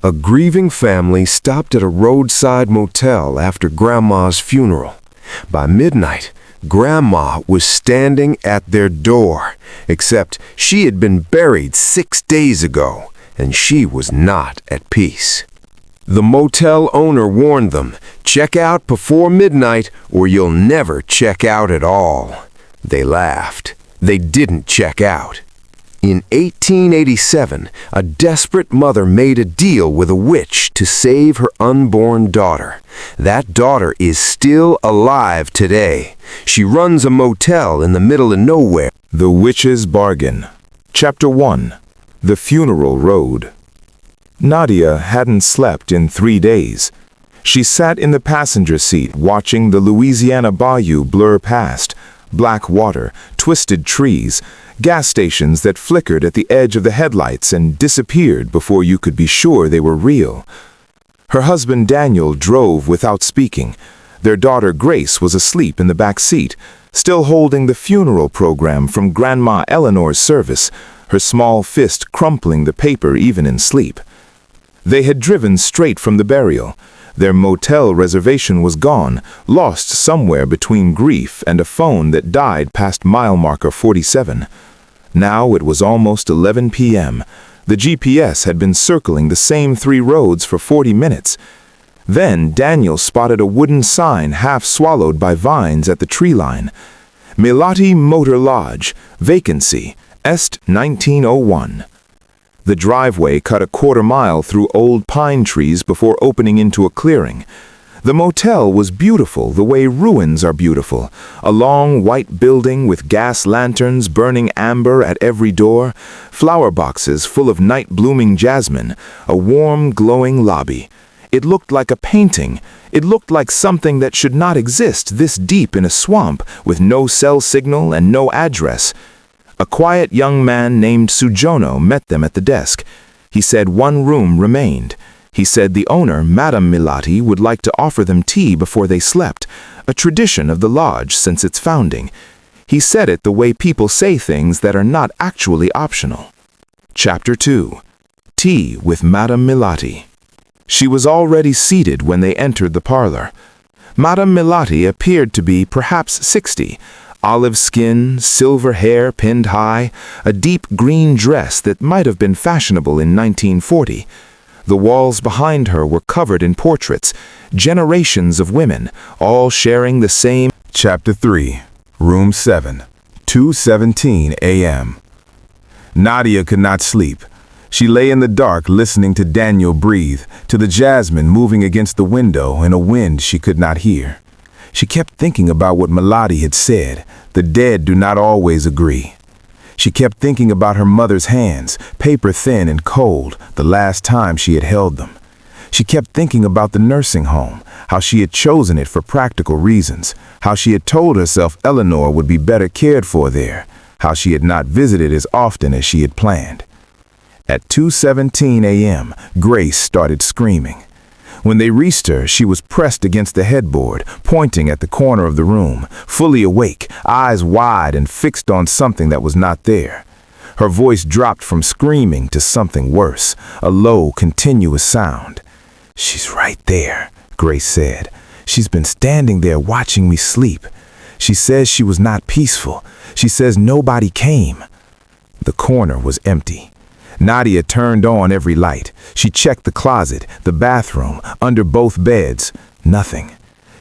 A grieving family stopped at a roadside motel after Grandma's funeral. By midnight, Grandma was standing at their door, except she had been buried 6 days ago, and she was not at peace. The motel owner warned them, "Check out before midnight or you'll never check out at all." They laughed. They didn't check out. In 1887, a desperate mother made a deal with a witch to save her unborn daughter. That daughter is still alive today. She runs a motel in the middle of nowhere. The Witch's Bargain. Chapter 1. The Funeral Road. Nadia hadn't slept in 3 days. She sat in the passenger seat watching the Louisiana bayou blur past. Black water, twisted trees, gas stations that flickered at the edge of the headlights and disappeared before you could be sure they were real. Her husband Daniel drove without speaking. Their daughter Grace was asleep in the back seat, still holding the funeral program from Grandma Eleanor's service, her small fist crumpling the paper even in sleep. They had driven straight from the burial. Their motel reservation was gone, lost somewhere between grief and a phone that died past mile marker 47. Now it was almost 11 p.m. The GPS had been circling the same 3 roads for 40 minutes. Then Daniel spotted a wooden sign half swallowed by vines at the tree line. Milati Motor Lodge, vacancy, Est 1901. The driveway cut a quarter-mile through old pine trees before opening into a clearing. The motel was beautiful the way ruins are beautiful. A long white building with gas lanterns burning amber at every door, flower boxes full of night-blooming jasmine, a warm, glowing lobby. It looked like a painting. It looked like something that should not exist this deep in a swamp with no cell signal and no address. A quiet young man named Sujono met them at the desk. He said one room remained. He said the owner, Madame Milati, would like to offer them tea before they slept, a tradition of the lodge since its founding. He said it the way people say things that are not actually optional. Chapter 2. Tea with Madame Milati. She was already seated when they entered the parlor. Madame Milati appeared to be perhaps 60, olive skin, silver hair pinned high, a deep green dress that might have been fashionable in 1940. The walls behind her were covered in portraits, generations of women, all sharing the same. Chapter 3. Room 7. 2:17 a.m. Nadia could not sleep. She lay in the dark listening to Daniel breathe, to the jasmine moving against the window in a wind she could not hear. She kept thinking about what Milati had said, the dead do not always agree. She kept thinking about her mother's hands, paper thin and cold, the last time she had held them. She kept thinking about the nursing home, how she had chosen it for practical reasons, how she had told herself Eleanor would be better cared for there, how she had not visited as often as she had planned. At 2:17 a.m., Grace started screaming. When they reached her, she was pressed against the headboard, pointing at the corner of the room, fully awake, eyes wide and fixed on something that was not there. Her voice dropped from screaming to something worse, a low, continuous sound. "She's right there," Grace said. "She's been standing there watching me sleep. She says she was not peaceful. She says nobody came." The corner was empty. Nadia turned on every light. She checked the closet, the bathroom, under both beds. Nothing.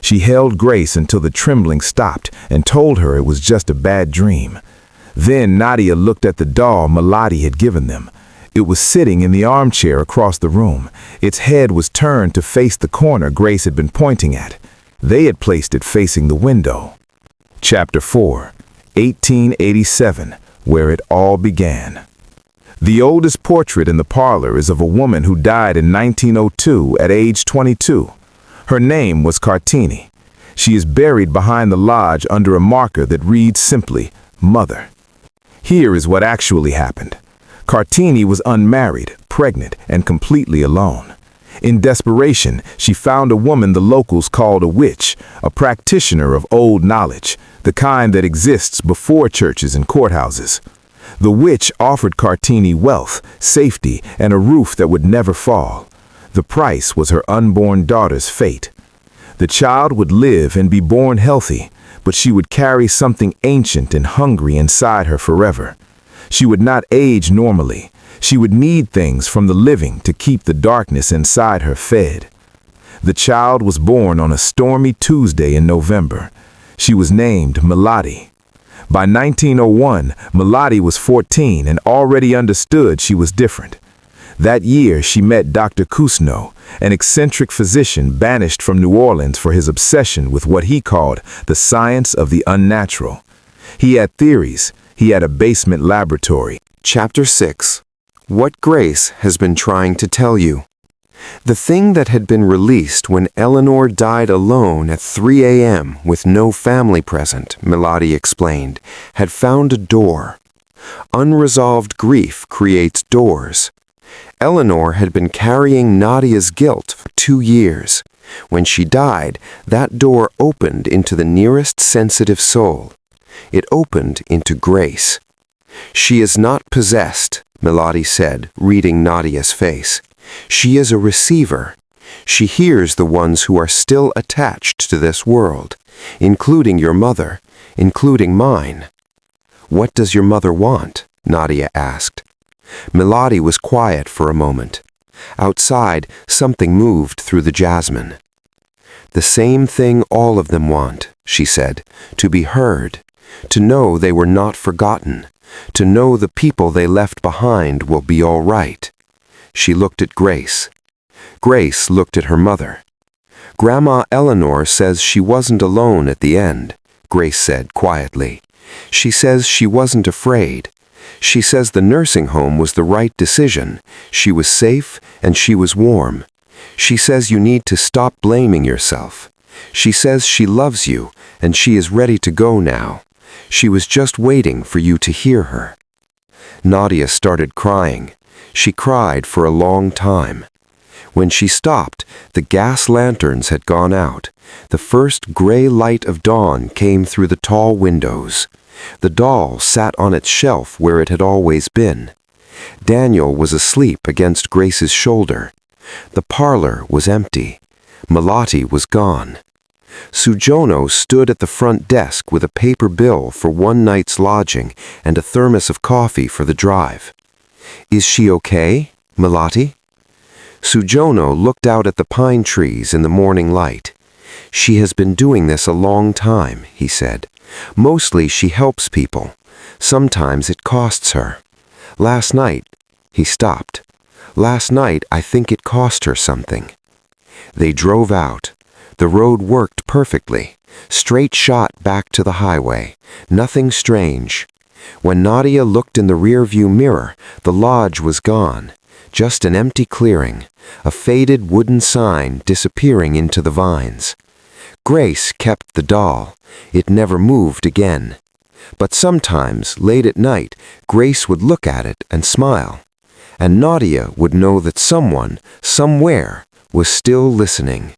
She held Grace until the trembling stopped and told her it was just a bad dream. Then Nadia looked at the doll Milati had given them. It was sitting in the armchair across the room. Its head was turned to face the corner Grace had been pointing at. They had placed it facing the window. Chapter 4. 1887, where it all began. The oldest portrait in the parlor is of a woman who died in 1902 at age 22. Her name was Cartini. She is buried behind the lodge under a marker that reads simply, Mother. Here is what actually happened. Cartini was unmarried, pregnant, and completely alone. In desperation, she found a woman the locals called a witch, a practitioner of old knowledge, the kind that exists before churches and courthouses. The witch offered Cartini wealth, safety, and a roof that would never fall. The price was her unborn daughter's fate. The child would live and be born healthy, but she would carry something ancient and hungry inside her forever. She would not age normally. She would need things from the living to keep the darkness inside her fed. The child was born on a stormy Tuesday in November. She was named Melody. By 1901, Melody was 14 and already understood she was different. That year, she met Dr. Cousineau, an eccentric physician banished from New Orleans for his obsession with what he called the science of the unnatural. He had theories. He had a basement laboratory. Chapter 6. What Grace has been trying to tell you. The thing that had been released when Eleanor died alone at 3 a.m. with no family present, Melody explained, had found a door. Unresolved grief creates doors. Eleanor had been carrying Nadia's guilt for 2 years. When she died, that door opened into the nearest sensitive soul. It opened into Grace. She is not possessed, Melody said, reading Nadia's face. She is a receiver. She hears the ones who are still attached to this world, including your mother, including mine. What does your mother want? Nadia asked. Melody was quiet for a moment. Outside, something moved through the jasmine. The same thing all of them want, she said, to be heard, to know they were not forgotten, to know the people they left behind will be all right. She looked at Grace. Grace looked at her mother. Grandma Eleanor says she wasn't alone at the end, Grace said quietly. She says she wasn't afraid. She says the nursing home was the right decision. She was safe and she was warm. She says you need to stop blaming yourself. She says she loves you and she is ready to go now. She was just waiting for you to hear her. Nadia started crying. She cried for a long time. When she stopped, the gas lanterns had gone out. The first gray light of dawn came through the tall windows. The doll sat on its shelf where it had always been. Daniel was asleep against Grace's shoulder. The parlor was empty. Melody was gone. Sujono stood at the front desk with a paper bill for one night's lodging and a thermos of coffee for the drive. Is she okay, Melody? Sujono looked out at the pine trees in the morning light. She has been doing this a long time, he said. Mostly she helps people. Sometimes it costs her. Last night, he stopped. Last night, I think it cost her something. They drove out. The road worked perfectly. Straight shot back to the highway. Nothing strange. When Nadia looked in the rearview mirror, the lodge was gone. Just an empty clearing. A faded wooden sign disappearing into the vines. Grace kept the doll. It never moved again. But sometimes, late at night, Grace would look at it and smile. And Nadia would know that someone, somewhere, was still listening.